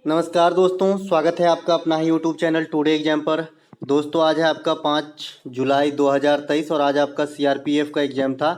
नमस्कार दोस्तों, स्वागत है आपका अपना ही यूट्यूब चैनल टुडे एग्जाम पर। दोस्तों आज है आपका 5 जुलाई 2023 और आज आपका सीआरपीएफ का एग्ज़ाम था।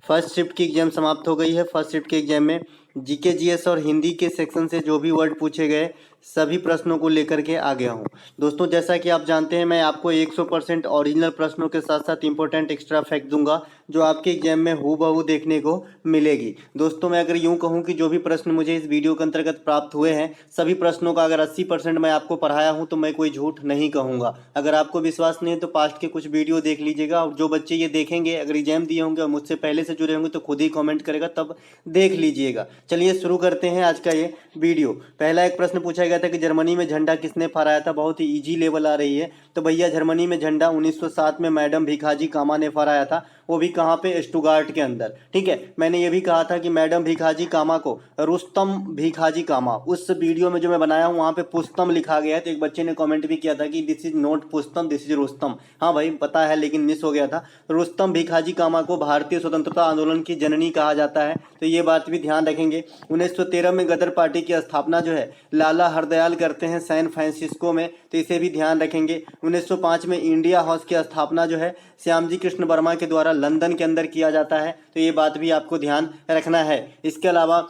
फर्स्ट शिफ्ट की एग्ज़ाम समाप्त हो गई है। फर्स्ट शिफ्ट के एग्ज़ाम में जीके जीएस और हिंदी के सेक्शन से जो भी वर्ड पूछे गए सभी प्रश्नों को लेकर के आ गया हूँ। दोस्तों जैसा कि आप जानते हैं मैं आपको 100% ओरिजिनल प्रश्नों के साथ साथ इंपॉर्टेंट एक्स्ट्रा फैक्ट दूंगा जो आपके एग्जाम में हूबहू देखने को मिलेगी। दोस्तों मैं अगर यूं कहूं कि जो भी प्रश्न मुझे इस वीडियो के अंतर्गत प्राप्त हुए हैं सभी प्रश्नों का अगर 80% मैं आपको पढ़ाया हूं तो मैं कोई झूठ नहीं कहूंगा। अगर आपको विश्वास नहीं है तो पास्ट के कुछ वीडियो देख लीजिएगा और जो बच्चे ये देखेंगे अगर एग्जाम दिए होंगे और मुझसे पहले से जुड़े होंगे तो खुद ही कॉमेंट करेगा, तब देख लीजिएगा। चलिए शुरू करते हैं आज का ये वीडियो। पहला एक प्रश्न पूछा गया था कि जर्मनी में झंडा किसने फहराया था। बहुत ही ईजी लेवल आ रही है। तो भैया जर्मनी में झंडा 1907 में मैडम भिखाजी कामा ने फहराया था। वो भी कहाँ पे, स्टुगार्ट के अंदर। ठीक है, मैंने ये भी कहा था कि मैडम भिखाजी कामा को रुस्तम भिखाजी कामा, उस वीडियो में जो मैं बनाया हूँ वहाँ पे पुस्तम लिखा गया है। तो एक बच्चे ने कमेंट भी किया था कि दिस इज नॉट पुस्तम, दिस इज रुस्तम। हाँ भाई पता है लेकिन मिस हो गया था। रुस्तम भिखाजी कामा को भारतीय स्वतंत्रता आंदोलन की जननी कहा जाता है, तो ये बात भी ध्यान रखेंगे। 1913 में गदर पार्टी की स्थापना जो है लाला हरदयाल करते हैं सैन फ्रांसिस्को में, तो इसे भी ध्यान रखेंगे। 1905 में इंडिया हाउस की स्थापना जो है श्यामजी कृष्ण वर्मा के द्वारा लंदन के अंदर किया जाता है, तो ये बात भी आपको ध्यान रखना है। इसके अलावा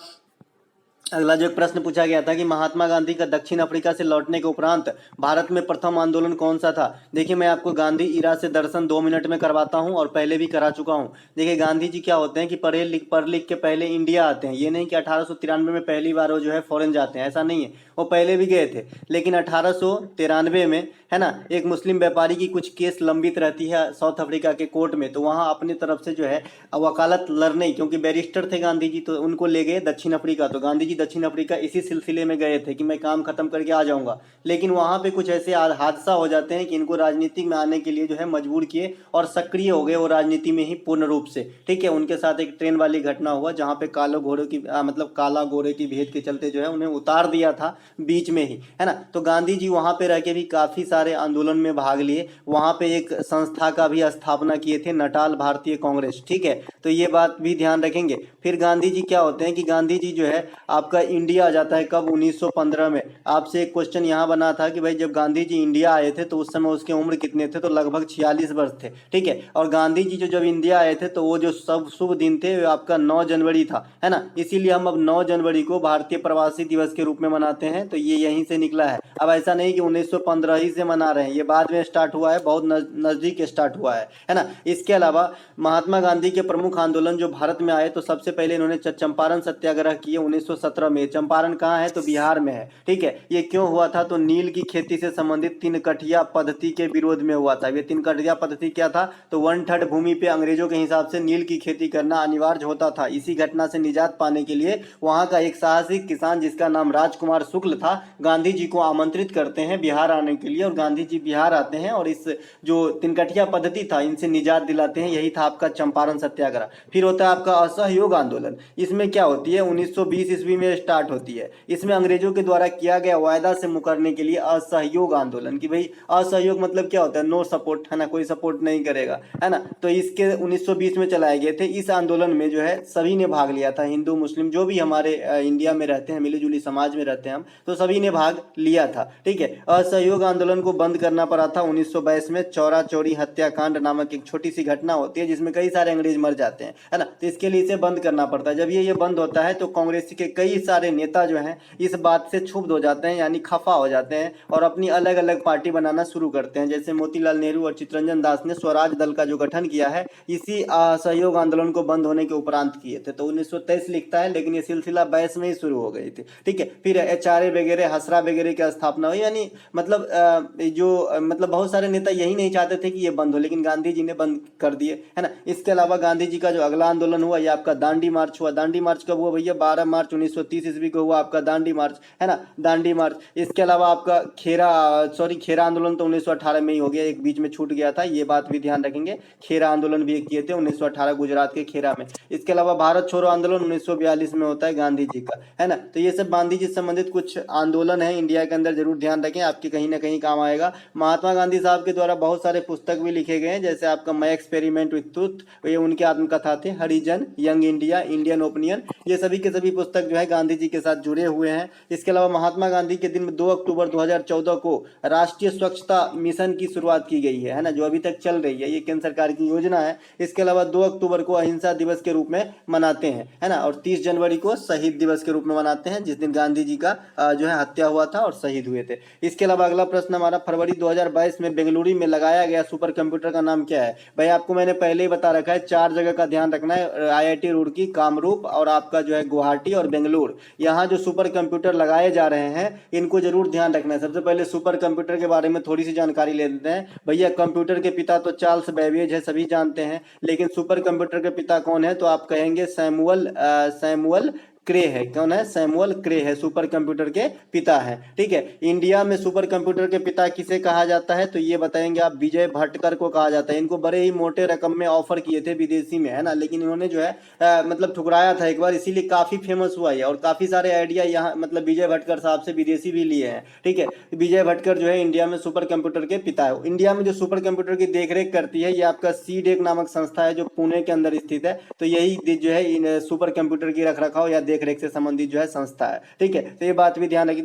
अगला जो एक प्रश्न पूछा गया था कि महात्मा गांधी का दक्षिण अफ्रीका से लौटने के उपरांत भारत में प्रथम आंदोलन कौन सा था। देखिए मैं आपको गांधी इरा से दर्शन 2 मिनट में करवाता हूं और पहले भी करा चुका हूं। देखिए गांधी जी क्या होते हैं कि पढ़ लिख के पहले इंडिया आते हैं। ये नहीं कि 1893 में पहली बार वो जो है फॉरेन जाते हैं, ऐसा नहीं है। वो पहले भी गए थे लेकिन 1893 में है ना एक मुस्लिम व्यापारी की कुछ केस लंबित रहती है साउथ अफ्रीका के कोर्ट में, तो वहाँ अपनी तरफ से जो है वकालत लड़ने, क्योंकि बैरिस्टर थे गांधी जी, तो उनको ले गए दक्षिण अफ्रीका। तो गांधी जी दक्षिण अफ्रीका इसी सिलसिले में गए थे कि मैं काम खत्म करके आ जाऊंगा, लेकिन वहाँ पे कुछ ऐसे हादसा हो जाते हैं कि इनको राजनीति में आने के लिए जो है मजबूर किए और सक्रिय हो गए वो राजनीति में ही पूर्ण रूप से। ठीक है, उनके साथ एक ट्रेन वाली घटना हुआ जहाँ पे कालो घोड़े की मतलब काला घोड़े की भेद के चलते जो है उन्हें उतार दिया था बीच में ही, है ना। तो गांधी जी वहाँ पे रह के भी काफी सारे आंदोलन में भाग लिए। वहाँ पे एक संस्था का भी स्थापना किए थे, नटाल भारतीय कांग्रेस। ठीक है, तो ये बात भी ध्यान रखेंगे। फिर गांधी जी क्या होते हैं कि गांधी जी जो है आपका इंडिया आ जाता है कब, 1915 में। आपसे एक क्वेश्चन यहाँ बना था कि भाई जब गांधी जी इंडिया आए थे तो उस समय उसके उम्र कितने थे, तो लगभग 46 वर्ष थे। ठीक है, और गांधी जी जो जब इंडिया आए थे तो वो जो सब शुभ दिन थे वो आपका 9 जनवरी था, है ना। इसीलिए हम अब 9 जनवरी को भारतीय प्रवासी दिवस के रूप में मनाते हैं, तो ये यहीं से निकला है। अब ऐसा नहीं कि 1915 ही से मना रहे हैं, ये बाद में स्टार्ट हुआ है, बहुत नजदीक स्टार्ट हुआ है ना। इसके अलावा महात्मा गांधी के प्रमुख आंदोलन जो भारत में आए तो सबसे पहले इन्होंने चंपारण सत्याग्रह किए 1917 में। चंपारण कहाँ है, तो बिहार में है। ठीक है, ये क्यों हुआ था, तो नील की खेती से संबंधित तिनकठिया पद्धति के विरोध में हुआ था। ये तिनकठिया पद्धति क्या था, तो 1/3 भूमि पे अंग्रेजों के हिसाब से नील की खेती करना अनिवार्य होता था। इसी घटना से निजात पाने के लिए वहां का एक साहसिक किसान जिसका नाम राजकुमार शुक्ल था, गांधी जी को आमंत्रित करते हैं बिहार आने के लिए, और गांधी जी बिहार आते हैं और इस जो तिनकठिया पद्धति था इनसे निजात दिलाते हैं। यही था आपका चंपारण सत्याग्रह। फिर होता है आपका असहयोग आंदोलन। इसमें क्या होती है, 1920 ईस्वी में स्टार्ट होती है। इसमें अंग्रेजों के द्वारा किया गया वायदा से मुकरने के लिए असहयोग आंदोलन, कि भाई असहयोग मतलब क्या होता है, नो सपोर्ट, है ना, कोई सपोर्ट नहीं करेगा, है ना। तो इसके 1920 में चलाए गए थे। इस आंदोलन में जो है सभी ने भाग लिया था, हिंदू मुस्लिम जो भी हमारे इंडिया में रहते हैं, मिली जुली समाज में रहते हैं हम, तो सभी ने भाग लिया था। ठीक है, असहयोग आंदोलन को बंद करना पड़ा था 1922 में। चौरा चौरी हत्याकांड नामक एक छोटी सी घटना होती है जिसमें कई सारे अंग्रेज मर जाते हैं, है ना, तो इसके लिए इसे बंद करना पड़ता है। जब ये बंद होता है तो कांग्रेस के कई सारे नेता जो हैं इस बात से क्षुब्ध हो जाते हैं, यानी खफा हो जाते हैं और अपनी अलग अलग पार्टी बनाना शुरू करते हैं। जैसे मोतीलाल नेहरू और चित्तरंजन दास ने स्वराज दल का जो गठन किया है इसी असहयोग आंदोलन को बंद होने के उपरांत किए थे। तो 1923 लिखता है, लेकिन ये सिलसिला 22 में ही शुरू हो गई थी। ठीक है, फिर HRA वगैरह, हसरा वगैरह की स्थापना हुई, यानी मतलब मतलब बहुत सारे नेता यही नहीं चाहते थे कि ये बंद हो, लेकिन गांधी जी ने बंद कर दिए, है ना। इसके अलावा गांधी जी का जो अगला आंदोलन हुआ ये आपका दांडी मार्च हुआ। दांडी मार्च कब हुआ भैया, 12 मार्च 1930 ईस्वी को हुआ आपका दांडी मार्च, है ना, दांडी मार्च। इसके अलावा आपका खेरा आंदोलन तो 1918 में ही हो गया, एक बीच में छूट गया था, ये बात भी ध्यान रखेंगे। खेरा आंदोलन भी किए थे 1918 गुजरात के खेरा में। इसके अलावा भारत छोड़ो आंदोलन 1942 में होता है गांधी जी का, है ना। तो ये सब गांधी जी से संबंधित कुछ आंदोलन है इंडिया के अंदर, जरूर ध्यान रखें, आपके कहीं ना कहीं काम आएगा। महात्मा गांधी साहब के द्वारा बहुत सारे पुस्तक भी लिखे गए हैं, जैसे आपका माई एक्सपेरिमेंट विथ ट्रूथ, ये उनके आत्मकथा थे। हरिजन, यंग इंडिया, इंडियन ओपिनियन, ये सभी के सभी पुस्तक जो है गांधी जी के साथ जुड़े हुए हैं। इसके अलावा महात्मा गांधी के दिन में 2 अक्टूबर 2014 को राष्ट्रीय स्वच्छता मिशन की शुरुआत की गई है ना, जो अभी तक चल रही है, ये केंद्र सरकार की योजना है। इसके अलावा 2 अक्टूबर को अहिंसा दिवस के रूप में मनाते हैं, है ना, और 30 जनवरी को शहीद दिवस के रूप में मनाते हैं, जिस दिन गांधी जी का जो है हत्या हुआ था और शहीद हुए थे। इसके अलावा अगला प्रश्न हमारा, फरवरी 2022 में बेंगलुरु में लगाया गया सुपर कंप्यूटर का नाम क्या है? भाई आपको मैंने पहले ही बता रखा है, 4 जगह का ध्यान रखना है, IIT रुड़की, कामरूप और आपका जो है गुवाहाटी और बेंगलुरु। यहाँ जो सुपर कंप्यूटर लगाए जा रहे हैं इनको जरूर ध्यान रखना है। सबसे पहले सुपर कंप्यूटर के बारे में थोड़ी सी जानकारी ले लेते हैं। भैया कंप्यूटर के पिता तो चार्ल्स बेबेज है, सभी जानते हैं, लेकिन सुपर कंप्यूटर के पिता कौन है? तो आप कहेंगे सैमुअल क्रे है। कौन है? सैमुअल क्रे है, सुपर कंप्यूटर के पिता है। ठीक है, इंडिया में सुपर कंप्यूटर के पिता किसे कहा जाता है? तो ये बताएंगे आप, विजय भटकर को कहा जाता है। इनको बड़े ही मोटे रकम में ऑफर किए थे विदेशी में, है ना, लेकिन इन्होंने जो है मतलब ठुकराया था एक बार, इसीलिए काफी फेमस हुआ है और काफी सारे आइडिया यहाँ मतलब विजय भटकर साहब से विदेशी भी लिए हैं। ठीक है, विजय भटकर जो है इंडिया में सुपर कंप्यूटर के पिता है। इंडिया में जो सुपर कंप्यूटर की देखरेख करती है ये आपका सीडेक नामक संस्था है, जो पुणे के अंदर स्थित है। तो यही जो है सुपर कंप्यूटर की रखरखाव या देखरेख से संबंधित जो है संस्था है। ठीक है, तो ये बात भी ध्यान रखिए।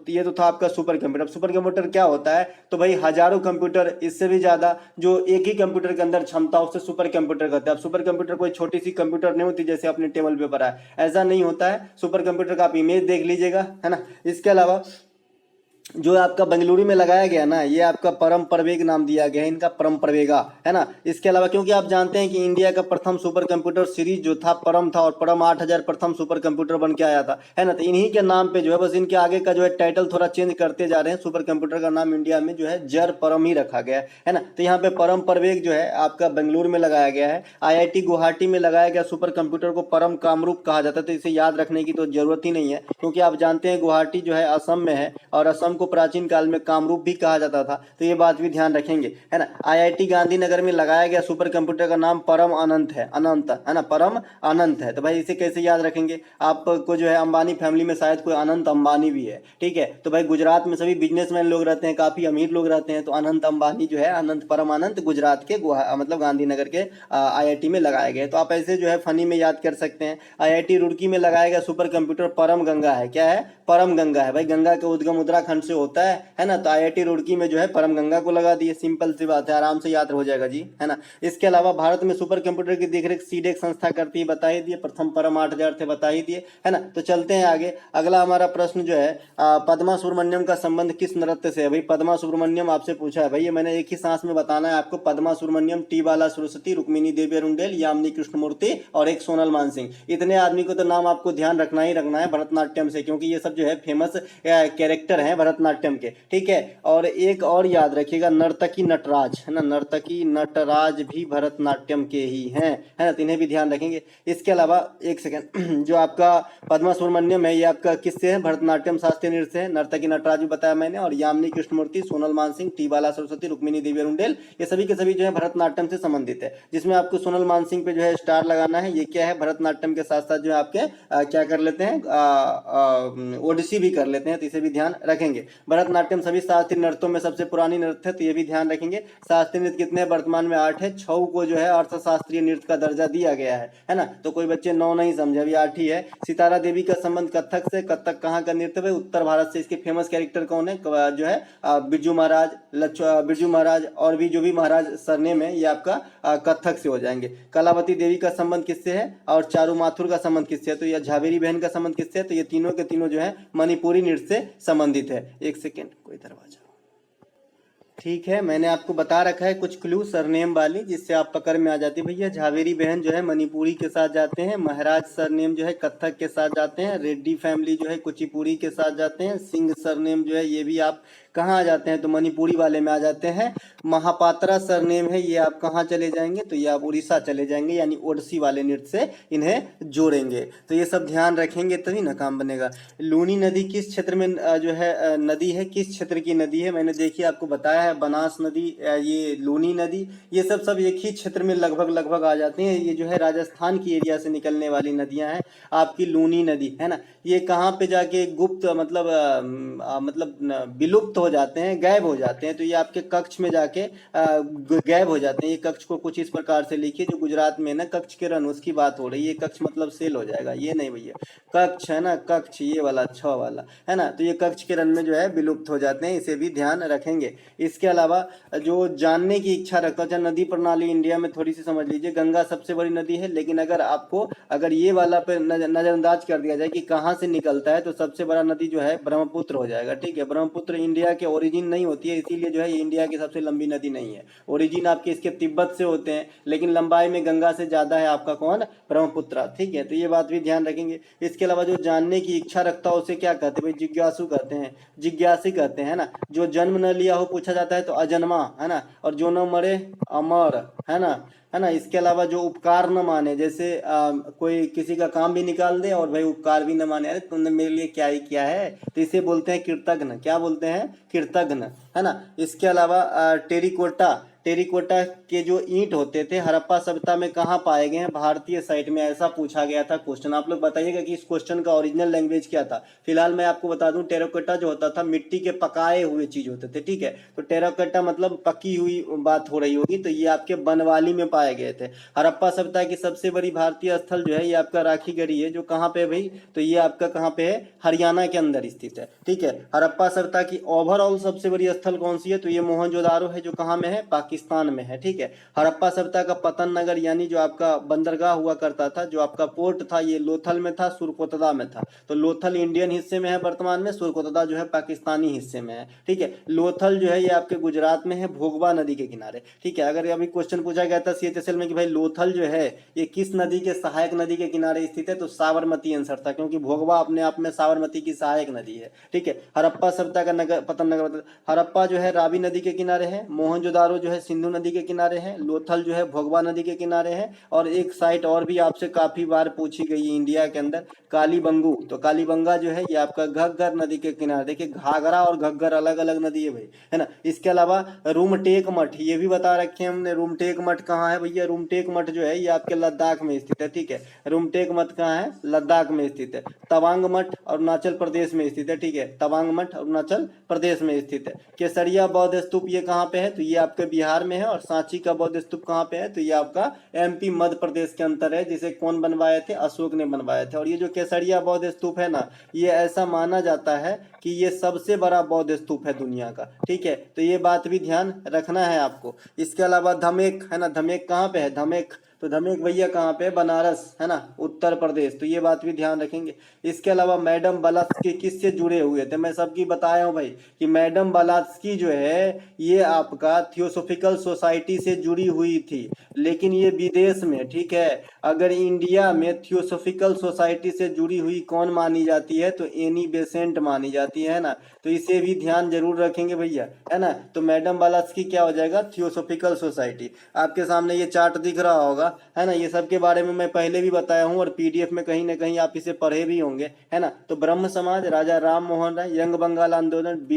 ये तो था आपका सुपर कंप्यूटर। सुपर कंप्यूटर क्या होता है? तो भाई हजारों कंप्यूटर, इससे भी ज्यादा, जो एक ही कंप्यूटर के अंदर क्षमता, उससे सुपर कंप्यूटर कहते हैं। अब सुपर कंप्यूटर कोई छोटी सी कंप्यूटर नहीं होती जैसे अपने टेबल पे पड़ा है, ऐसा नहीं होता है। सुपर कंप्यूटर का आप इमेज देख लीजिएगा, है ना। इसके अलावा जो आपका बेंगलुरु में लगाया गया ना, ये आपका परम प्रवेग नाम दिया गया है इनका, परम प्रवेगा, है ना। इसके अलावा क्योंकि आप जानते हैं कि इंडिया का प्रथम सुपर कंप्यूटर सीरीज जो था परम था, और परम 8000 प्रथम सुपर कंप्यूटर बन के आया था, है ना। तो इन्हीं के नाम पे जो है, बस इनके आगे का जो है टाइटल थोड़ा चेंज करते जा रहे हैं। सुपर कंप्यूटर का नाम इंडिया में जो है जर परम ही रखा गया है ना। तो यहाँ पे परम प्रवेग जो है आपका बेंगलुरु में लगाया गया है। IIT गुवाहाटी में लगाया गया सुपर कंप्यूटर को परम कामरूप कहा जाता है। तो इसे याद रखने की तो जरूरत ही नहीं है, क्योंकि आप जानते हैं गुवाहाटी जो है असम में है, और असम को प्राचीन काल में कामरूप भी कहा जाता था। तो ये बात भी ध्यान रखेंगे, है ना। IIT गांधीनगर में लगाया गया सुपर कंप्यूटर का नाम परम अनंत है, अनंत, है ना, परम अनंत है। तो भाई इसे कैसे याद रखेंगे? आपको जो है अंबानी फैमिली में शायद कोई अनंत अंबानी भी है। ठीक है, तो भाई गुजरात में सभी बिजनेसमैन लोग रहते हैं, काफी अमीर लोग रहते हैं, तो अनंत अंबानी जो है, अनंत परम अनंत गुजरात के मतलब गांधीनगर के IIT में लगाए गए। तो आप ऐसे जो है फनी में याद कर सकते हैं। IIT रुड़की में लगाया गया सुपर कंप्यूटर परम गंगा है। क्या है? परम गंगा है। भाई गंगा का उद्गम उत्तराखंड से होता है ना। तो IIT रुड़की में जो है परम गंगा को लगा दिए, सिंपल सी बात है, आराम से याद हो जाएगा जी, है ना। इसके अलावा भारत में सुपर कंप्यूटर की देखरेख सीडेक संस्था करती है, बता ही दिए। प्रथम परम 8000 थे, बता ही दिए, है ना। तो चलते हैं आगे। अगला हमारा प्रश्न जो है, पद्मा सुब्रमण्यम का संबंध किस नृत्य से है? भाई पद्मा सुब्रमण्यम आपसे पूछा है, भाई ये मैंने एक ही सांस में बताना है आपको। पद्मा सुब्रमण्यम, टी बाला सरस्वती, रुक्मिणी देवी अरुंडेल, यामिनी कृष्णमूर्ति और एक सोनल मानसिंह। इतने आदमी को तो नाम आपको ध्यान रखना ही रखना है भरतनाट्यम से, क्योंकि ये सब जो है फेमस कैरेक्टर हैं भरतनाट्यम के। ठीक है, और एक और याद रखिएगा, नर्तकी नटराज, है ना, नर्तकी नटराज भी भरतनाट्यम के ही हैं, है ना। तो इन्हें भी ध्यान रखेंगे। इसके अलावा एक सेकंड, जो आपका पद्मा सुब्रमण्यम है ये आपका किससे है? भरतनाट्यम शास्त्रीय नृत्य से। नर्तकी नटराज भी बताया मैंने, और यामिनी कृष्णमूर्ति, सोनल मानसिंह, टी बाला सरस्वती, रुक्मिणी देवी अरुंडेल, ये सभी के सभी जो है भरतनाट्यम से संबंधित है। जिसमें आपको सोनल मानसिंह पे जो है स्टार लगाना है। ये क्या है? भरतनाट्यम के साथ साथ जो है आपके क्या कर लेते हैं, ओडिसी भी कर लेते हैं, तो इसे भी ध्यान रखेंगे। भरतनाट्यम सभी शास्त्रीय नृत्यों में सबसे पुरानी नृत्य है, तो ये भी ध्यान रखेंगे। शास्त्रीय नृत्य कितने वर्तमान में? 8 है। 6 को जो है अर्थशास्त्रीय नृत्य का दर्जा दिया गया है ना। तो कोई बच्चे 9 नहीं समझे, अभी 8 ही है। सितारा देवी का संबंध कथक से। कथक कहाँ का नृत्य है? उत्तर भारत से। इसके फेमस कैरेक्टर कौन है? जो है बिरजू महाराज, बिरजू महाराज, और भी जो भी महाराज सरनेम है ये आपका कथक से हो जाएंगे। कलावती देवी का संबंध किससे है? और चारू माथुर का संबंध किससे है? तो यह झावेरी बहन का संबंध किससे है? तो ये तीनों के तीनों जो है मणिपुरी नृत्य से संबंधित है। एक सेकेंड, कोई दरवाजा। ठीक है, मैंने आपको बता रखा है कुछ क्लू सरनेम वाली, जिससे आप पकड़ में आ जाती है। भैया झावेरी बहन जो है मणिपुरी के साथ जाते हैं, महाराज सरनेम जो है कथक के साथ जाते हैं, रेड्डी फैमिली जो है कुचिपुड़ी के साथ जाते हैं, सिंह सरनेम जो है ये भी आप कहाँ आ जाते हैं? तो मणिपुरी वाले में आ जाते हैं। महापात्रा सरनेम है, ये आप कहाँ चले जाएंगे? तो ये आप उड़ीसा चले जाएंगे, यानी ओडिसी वाले नृत्य से इन्हें जोड़ेंगे। तो ये सब ध्यान रखेंगे तभी ना काम बनेगा। लूनी नदी किस क्षेत्र में जो है नदी है? किस क्षेत्र की नदी है? मैंने देखिए आपको बताया है है, बनास नदी, ये लूनी नदी, ये सब एक ही क्षेत्र में लगभग लगभग आ जाते हैं। ये जो है राजस्थान की एरिया से निकलने वाली नदियां हैं। आपकी लूनी नदी है ना, ये कहाँ पे जाके गुप्त मतलब विलुप्त हो जाते हैं, गायब हो जाते हैं। तो ये आपके कक्ष में जाके गायब हो जाते हैं। ये कक्ष को कुछ इस प्रकार से लिखिए, जो गुजरात में ना कक्ष के रन उसकी बात हो रही है। कक्ष मतलब सेल हो जाएगा, ये नहीं भैया, कक्ष है ना, कक्ष ये वाला 6 वाला है ना। तो ये कक्ष के रन में जो है विलुप्त हो जाते हैं, इसे भी ध्यान रखेंगे। इसके अलावा जो जानने की इच्छा रखता है, नदी प्रणाली इंडिया में थोड़ी सी समझ लीजिए। गंगा सबसे बड़ी नदी है, लेकिन अगर ये वाला पे नजरअंदाज कर दिया जाए कि कहाँ से निकलता है, तो सबसे बड़ा नदी जो है ब्रह्मपुत्र हो जाएगा। ठीक है, ब्रह्मपुत्र इंडिया के ओरिजिन नहीं होती है, इसीलिए जो है ये इंडिया की सबसे लंबी नदी नहीं है। ओरिजिन आपके इसके तिब्बत से होते हैं, लेकिन लंबाई में गंगा से ज्यादा है आपका कौन, ब्रह्मपुत्र। ठीक है, तो ये बात भी ध्यान रखेंगे। इसके अलावा जो जानने की इच्छा रखता है उसे क्या कहते हैं भाई, जिज्ञासु कहते हैं, जिज्ञासी कहते हैं ना। जो जन्म न लिया हो पूछा जाता है तो अजन्मा है ना, और जो न मरे अमर है ना, है ना। इसके अलावा जो उपकार न माने, जैसे कोई किसी का काम भी निकाल दे और भाई उपकार भी न माने, अरे तुमने मेरे लिए क्या ही किया है, तो इसे बोलते हैं कृतघ्न। क्या बोलते हैं, कृतघ्न है ना। इसके अलावा टेरिकोटा, टेरिकोटा के जो ईंट होते थे हड़प्पा सभ्यता में कहाँ पाए गए हैं, भारतीय साइट में। ऐसा पूछा गया था क्वेश्चन। आप लोग बताइएगा कि इस क्वेश्चन का ओरिजिनल लैंग्वेज क्या था। फिलहाल मैं आपको बता दूं, टेराकोटा जो होता था मिट्टी के पकाए हुए चीज होते थे। ठीक है, तो टेराकोटा मतलब पकी हुई बात हो रही होगी, तो ये आपके बनवाली में पाए गए थे। हड़प्पा सभ्यता की सबसे बड़ी भारतीय स्थल जो है ये आपका राखीगढ़ी है, जो कहाँ पे भाई, तो ये आपका कहाँ पे है, हरियाणा के अंदर स्थित है। ठीक है, हड़प्पा सभ्यता की ओवरऑल सबसे बड़ी स्थल कौन सी है, तो ये मोहनजोदारो है, जो कहाँ में है, पाकिस्तान में है। ठीक है, हड़प्पा सभ्यता का पतन नगर यानी जो आपका बंदरगाह हुआ करता था, जो आपका पोर्ट था, ये लोथल में था, सुरकोतदा में था। तो लोथल इंडियन हिस्से में है वर्तमान में, सुरकोतदा जो है पाकिस्तानी हिस्से में है। ठीक है, लोथल जो है ये आपके गुजरात में है, भोगवा नदी के किनारे। ठीक है, अगर अभी क्वेश्चन पूछा गया था सीएचएसएल में कि भाई लोथल जो है ये किस नदी के सहायक नदी के किनारे स्थित है, तो साबरमती आंसर था, क्योंकि भोगवा अपने आप में साबरमती की सहायक नदी है। ठीक है, हड़प्पा सभ्यता का नगर पतन नगर, हड़प्पा जो है रावी नदी के किनारे है, मोहनजोदारो जो है सिंधु नदी के किनारे है, लोथल जो है भोगवा नदी के किनारे है। और एक साइट और भी आपसे काफी बार पूछी गई है इंडिया के अंदर, कालीबंगू। तो कालीबंगा जो है ये आपका घग्गर नदी के किनारे। देखिए घाघरा और घग्गर अलग अलग नदी है भाई, है ना। इसके अलावा रूमटेक मठ, ये भी बता रखे हैं हमने। रूमटेक मठ कहाँ है भैया, रूमटेक मठ जो है ये आपके लद्दाख में स्थित है। ठीक है, रूमटेक मठ कहाँ है, लद्दाख में स्थित है। तवांग मठ अरुणाचल प्रदेश में स्थित है। ठीक है, तवांग मठ अरुणाचल प्रदेश में स्थित है। केसरिया बौद्ध स्तूप ये कहाँ पे है, तो ये आपके बिहार में है। और सांची का बौद्ध स्तूप कहाँ पे है, तो ये आपका एमपी मध्य प्रदेश के अंतर है, जिसे कौन बनवाए थे, अशोक ने बनवाए थे। और ये जो केसरिया बौद्ध स्तूप है ना, ये ऐसा माना जाता है कि ये सबसे बड़ा बौद्ध स्तूप है दुनिया का। ठीक है, तो ये बात भी ध्यान रखना है आपको। इसके अलावा धमेक है ना, धमेक कहाँ पे है, धमेक, तो धमेक भैया कहाँ पे, बनारस है ना, उत्तर प्रदेश। तो ये बात भी ध्यान रखेंगे। इसके अलावा मैडम ब्लास्की किससे जुड़े हुए थे, मैं सबकी बताया हूँ भाई कि मैडम ब्लास्की जो है ये आपका थियोसोफिकल सोसाइटी से जुड़ी हुई थी, लेकिन ये विदेश में। ठीक है, अगर इंडिया में थियोसोफिकल सोसाइटी से जुड़ी हुई कौन मानी जाती है, तो एनी बेसेंट मानी जाती है ना। तो इसे भी ध्यान जरूर रखेंगे भैया, है ना। तो मैडम ब्लास्की क्या हो जाएगा, थियोसोफिकल सोसाइटी। आपके सामने ये चार्ट दिख रहा होगा, है ना। ये सब के बारे में मैं पहले भी बताया हूँ और पीडीएफ में कहीं ना कहीं आप इसे पढ़े भी होंगे, है ना। तो ब्रह्म समाज, राजा राम मोहन राय, यंग बंगाल आंदोलन,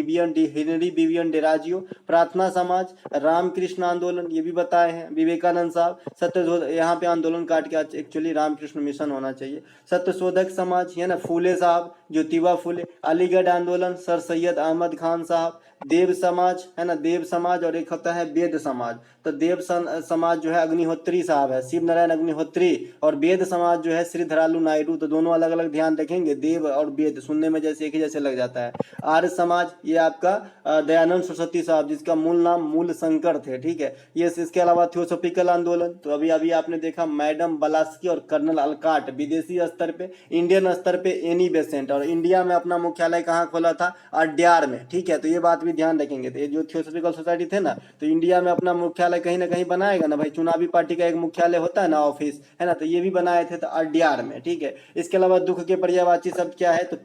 हेनरी बिबियन डिराजियो, प्रार्थना समाज, रामकृष्ण आंदोलन, ये भी बताए हैं, विवेकानंद साहब, सत्यशोधक, यहाँ पे आंदोलन काट के एक्चुअली रामकृष्ण मिशन होना चाहिए, सत्यशोधक समाज, है ना, फूले साहब, ज्योतिबा फूले, अलीगढ़ आंदोलन, सर सैयद अहमद खान साहब, देव समाज, है ना, देव समाज, और एक होता है वेद समाज। तो देव समाज जो है अग्निहोत्री साहब है, शिव नारायण अग्निहोत्री, और वेद समाज जो है श्रीधरालू नायडू। तो दोनों अलग अलग ध्यान रखेंगे, देव और वेद सुनने में जैसे एक ही जैसे लग जाता है। आर्य समाज ये आपका दयानंद सरस्वती साहब, जिसका मूल नाम मूल शंकर थे। ठीक है, ये इसके अलावा थियोसोफिकल आंदोलन, तो अभी अभी आपने देखा मैडम ब्लास्की और कर्नल अलकाट, विदेशी स्तर पे, इंडियन स्तर पे एनी बेसेंट, और इंडिया में अपना मुख्यालय कहाँ खोला था, अड्यार में। ठीक है, तो ये बात भी ध्यान रखेंगे। तो ये जो थियोसोफिकल सोसाइटी थे ना, तो इंडिया में अपना मुख्यालय कहीं ना कहीं बनाएगा ना भाई, चुनावी पार्टी का एक मुख्यालय होता है ना, ऑफिस, है ना, तो ये भी बनाए थे, तो अड्यार में। ठीक है, इसके अलावा दुख के पर्यायवाची शब्द क्या है, तो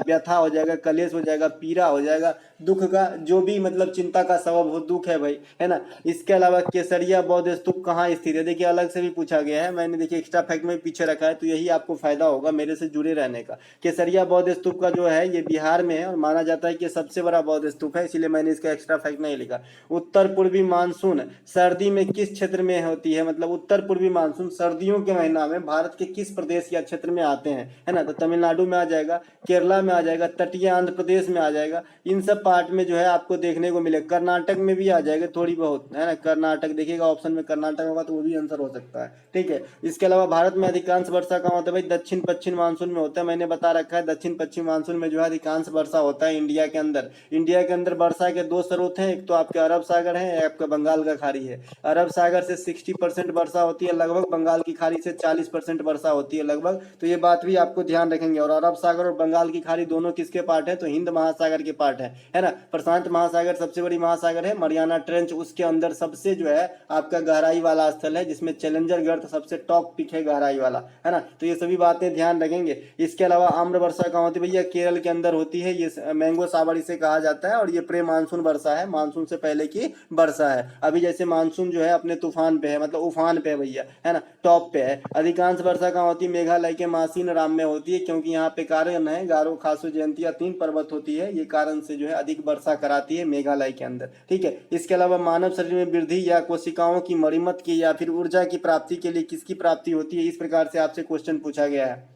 व्यथा हो जाएगा, कलेश हो जाएगा, पीड़ा हो जाएगा, दुख का जो भी मतलब चिंता का सबब हो, दुख है भाई, है ना। इसके अलावा केसरिया बौद्ध स्तूप कहाँ स्थित है, देखिए अलग से भी पूछा गया है, मैंने देखिए एक्स्ट्रा फैक्ट में पीछे रखा है, तो यही आपको फायदा होगा मेरे से जुड़े रहने का। केसरिया तटैया बौद्ध स्तूप का जो है ये बिहार में है और माना जाता है कि सबसे बड़ा बौद्ध स्तूप है, इसीलिए मैंने इसका एक्स्ट्रा फैक्ट नहीं लिखा। उत्तर पूर्वी मानसून सर्दी में किस क्षेत्र में होती है, मतलब उत्तर पूर्वी मानसून सर्दियों के महीना में भारत के किस प्रदेश या क्षेत्र में आते हैं, है ना। तो तमिलनाडु में आ जाएगा, केरला में आ जाएगा, तटीय आंध्र प्रदेश में आ जाएगा, इन सब पार्ट में जो है आपको देखने को मिलेगा। कर्नाटक में भी आ जाएगा थोड़ी बहुत, है ना। कर्नाटक देखिएगा ऑप्शन में कर्नाटक होगा तो वो भी आंसर हो सकता है, ठीक है। इसके अलावा भारत में अधिकांश वर्षा कहाँ होता है भाई, दक्षिण पश्चिम मानसून में होता है। मैंने बता रखा है दक्षिण पश्चिम मानसून में जो है अधिकांश वर्षा होता है इंडिया के अंदर। इंडिया के अंदर वर्षा के दो स्रोत हैं, एक तो आपके अरब सागर है, एक आपका बंगाल का खाड़ी है। अरब सागर से 60% वर्षा होती है लगभग, बंगाल की खाड़ी से 40% वर्षा होती है लगभग, तो ये बात भी आपको ध्यान रखेंगे। और अरब सागर और बंगाल की खाड़ी दोनों किसके पार्ट है, तो हिंद महासागर के पार्ट है ना। प्रशांत महासागर सबसे बड़ी महासागर है, मरियाना ट्रेंच उसके अंदर सबसे जो है आपका गहराई वाला स्थल है, जिसमें चैलेंजर गर्त सबसे टॉप पिक है गहराई वाला, है ना। तो ये सभी बातें ध्यान रखेंगे। इसके अलावा आम्र वर्षा कहाँ होती है भैया, केरल के अंदर होती है, ये मैंगो सावर इसे कहा जाता है, और ये प्रे मानसून वर्षा है, मानसून से पहले की वर्षा है। अभी जैसे मानसून जो है अपने तूफान पे है, मतलब उफान पे है भैया, है ना, टॉप पे है। अधिकांश वर्षा कहाँ होती है, मेघालय के मासीन राम में होती है, क्योंकि यहाँ पे कारण है गारो खासू जयंतिया 3 पर्वत होती है, ये कारण से जो है अधिक वर्षा कराती है मेघालय के अंदर, ठीक है। इसके अलावा मानव शरीर में वृद्धि या कोशिकाओं की मरम्मत की या फिर ऊर्जा की प्राप्ति के लिए किसकी प्राप्ति होती है, इस प्रकार से आपसे क्वेश्चन पूछा गया है।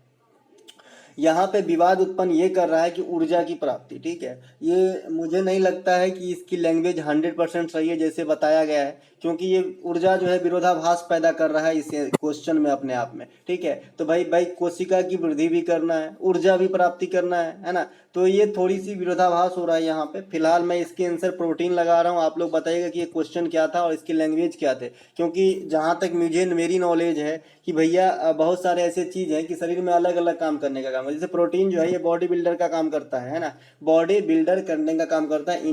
यहाँ पे विवाद उत्पन्न ये कर रहा है कि ऊर्जा की प्राप्ति, ठीक है। ये मुझे नहीं लगता है कि इसकी लैंग्वेज 100% सही है जैसे बताया गया है, क्योंकि ये ऊर्जा जो है विरोधाभास पैदा कर रहा है इस क्वेश्चन में अपने आप में, ठीक है। तो भाई कोशिका की वृद्धि भी करना है, ऊर्जा भी प्राप्ति करना है ना। तो ये थोड़ी सी विरोधाभास हो रहा है यहाँ पे। फिलहाल मैं इसके आंसर प्रोटीन लगा रहा हूँ, आप लोग बताइएगा कि ये क्वेश्चन क्या था और इसकी लैंग्वेज क्या थे, क्योंकि जहाँ तक मुझे मेरी नॉलेज है कि भैया बहुत सारे ऐसे चीज हैं कि शरीर में अलग अलग काम करने का काम है। जैसे प्रोटीन जो है ये बॉडी बिल्डर का काम करता है ना, बॉडी बिल्डर करने का काम करता है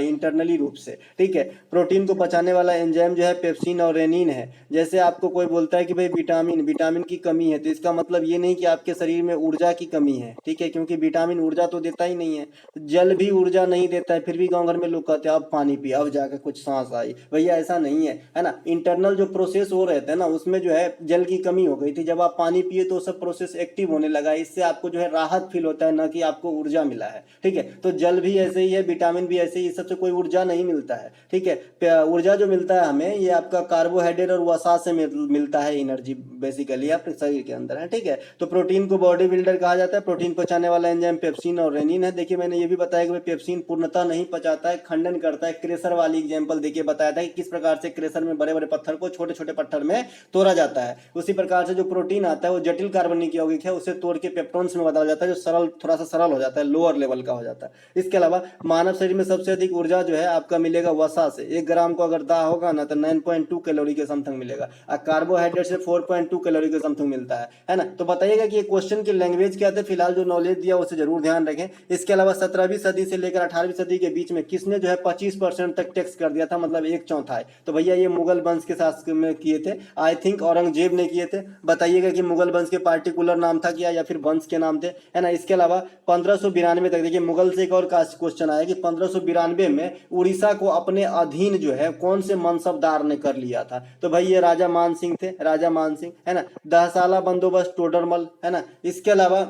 इंटरनली रूप से, ठीक है। प्रोटीन को पचाने वाला एंजाइम जो है पेप्सिन और रेनिन है। जैसे आपको कोई बोलता है कि भाई विटामिन की कमी है, तो इसका मतलब ये नहीं कि आपके शरीर में ऊर्जा की कमी है, ठीक है, क्योंकि विटामिन ऊर्जा तो देता ही नहीं है। जल भी ऊर्जा नहीं देता है, फिर भी गाँव घर में लोग कहते हैं अब पानी पिया, अब जाकर कुछ सांस आई। भैया ऐसा नहीं है ना। इंटरनल जो प्रोसेस हो रहे थे ना, उसमें जो है जल की कमी हो गई थी, जब आप पानी पिए तो सब प्रोसेस एक्टिव होने लगा, इससे आपको जो है राहत फील होता है, ना कि आपको ऊर्जा मिला है, ठीक है। तो जल भी ऐसे ही है, विटामिन भी ऐसे ही, सबसे कोई ऊर्जा नहीं मिलता है, ठीक है। ऊर्जा जो मिलता है हमें ये आपका कार्बोहाइड्रेट और वसा से मिलता है एनर्जी बेसिकली आपके शरीर के अंदर है, ठीक है। तो प्रोटीन को बॉडी बिल्डर कहा जाता है। प्रोटीन पचाने वाला एंजाइम पेप्सिन और रेनिन है। देखिए मैंने ये भी बताया कि पेप्सिन पूर्णतः नहीं पचाता है, खंडन करता है। क्रेशर वाली एग्जांपल देखिए बताया था कि किस प्रकार से क्रेशर में बड़े बड़े पत्थर को छोटे छोटे पत्थर में तोड़ा जाता है। उसी प्रकार से जो प्रोटीन आता है वो जटिल कार्बनिक यौगिक है, उसे तोड़ के पेप्टोन्स में बदल जाता है, जो सरल थोड़ा सा सरल हो जाता है, लोअर लेवल का हो जाता है। इसके अलावा मानव शरीर में सबसे अधिक ऊर्जा जो है आपका मिलेगा वसा से। 1 ग्राम को अगर दाह होगा ना तो 9.2 कैलोरी के समथिंग मिलेगा, और कार्बोहाइड्रेट से 4.2 कैलोरी के समथिंग मिलता है ना। तो बताइएगा कि ये क्वेश्चन की लैंग्वेज क्या थे। फिलहाल जो नॉलेज दिया उसे जरूर ध्यान रखें। इसके अलावा 17वीं सदी से लेकर 18वीं सदी के बीच में किसने जो है 25% तक टैक्स कर दिया था, मतलब 1/4। तो भैया ये मुगल वंश के शासक में किए थे, आई थिंक औरंगजेब ने किए थे। बताइएगा कि मुगल वंश के पार्टिकुलर नाम था क्या या फिर वंश के नाम थे, है ना। इसके अलावा 1592 तक देखिए मुगल से एक और क्वेश्चन आया कि 1592 में उड़ीसा को अपने अधीन जो है कौन से मनसबदार ने कर लिया था। तो भाई ये राजा मान सिंह थे, राजा मान सिंह, है ना। दहसाला बंदोबस्त टोडरमल, है ना। इसके अलावा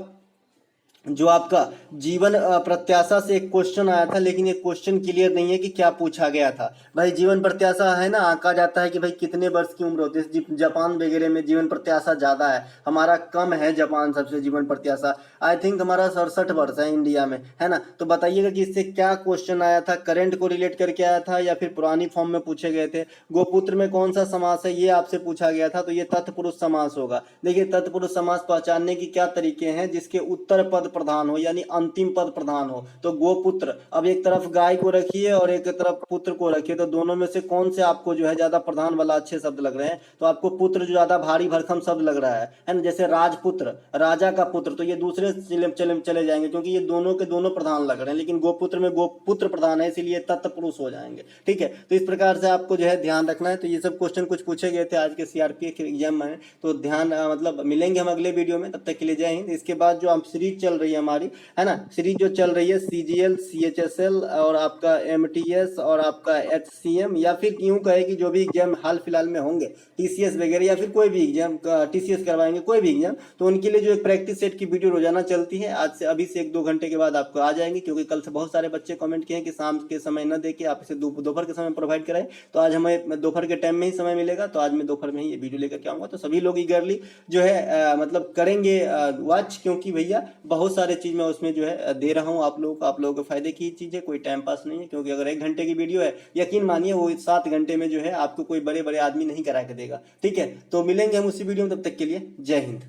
जो आपका जीवन प्रत्याशा से एक क्वेश्चन आया था, लेकिन ये क्वेश्चन क्लियर नहीं है कि क्या पूछा गया था। भाई जीवन प्रत्याशा है ना, आंका जाता है कि भाई कितने वर्ष की उम्र होती है। जापान वगैरह में जीवन प्रत्याशा ज्यादा है, हमारा कम है जापान सबसे जीवन प्रत्याशा। आई थिंक हमारा 67 वर्ष है इंडिया में, है ना। तो बताइएगा कि इससे क्या क्वेश्चन आया था, करंट को रिलेट करके आया था या फिर पुरानी फॉर्म में पूछे गए थे। गोपुत्र में कौन सा समास है ये आपसे पूछा गया था, तो ये तत्पुरुष समास होगा। देखिए तत्पुरुष समास पहचानने की क्या तरीके हैं, जिसके उत्तर पद प्रधान हो यानी अंतिम पद प्रधान हो। तो गोपुत्र, अब एक तरफ गाय को रखिए और एक तरफ पुत्र को रखिए, तो दोनों में से कौन से आपको जो है ज्यादा प्रधान वाला अच्छे शब्द लग रहे हैं, तो आपको पुत्र जो ज्यादा भारी भरकम शब्द लग रहा है ना। जैसे राजपुत्र, राजा का पुत्र, तो ये दूसरे चले जाएंगे क्योंकि ये दोनों के दोनों प्रधान लग रहे हैं, लेकिन गोपुत्र में गोपुत्र प्रधान है इसीलिए तत्पुरुष हो जाएंगे, ठीक है। तो इस प्रकार से आपको जो है ध्यान रखना है। तो ये सब क्वेश्चन कुछ पूछे गए थे आज के सीआरपीएफ के एग्जाम में, तो ध्यान मतलब मिलेंगे हम अगले वीडियो में। तब तक के लिए जय हिंद। इसके बाद जो हम सीरीज चल रही है हमारी, है ना, सीरीज जो चल रही है CGL, CHSL और आपका MTS और आपका HCM, या फिर यूं कहे कि जो भी एग्जाम हाल फिलहाल में होंगे TCS वगैरह, या फिर कोई भी एग्जाम TCS करवाएंगे कोई भी एग्जाम, तो उनके लिए जो एक प्रैक्टिस सेट की वीडियो रोजाना चलती है, आज से अभी से 1-2 घंटे के बाद आपको आ जाएंगे, क्योंकि कल से बहुत सारे बच्चे कमेंट किए हैं कि शाम के समय न देके आप इसे दोपहर के समय प्रोवाइड कराएं। तो आज हमें दोपहर के टाइम में ही समय मिलेगा, तो आज मैं दोपहर में ही ये वीडियो लेकर के आऊंगा। तो सभी लोग ईगरली जो है मतलब करेंगे वॉच, क्योंकि भैया बहुत सारे चीज मैं उसमें जो है दे रहा हूँ आप लोगों को, आप लोगों के फायदे की चीज है, कोई टाइम पास नहीं है। क्योंकि अगर 1 घंटे की वीडियो है, यकीन मानिए वो 7 घंटे में जो है आपको कोई बड़े बड़े आदमी नहीं करा के देगा। ठीक है, तो मिलेंगे हम उसी वीडियो में, तब तक के लिए जय हिंद।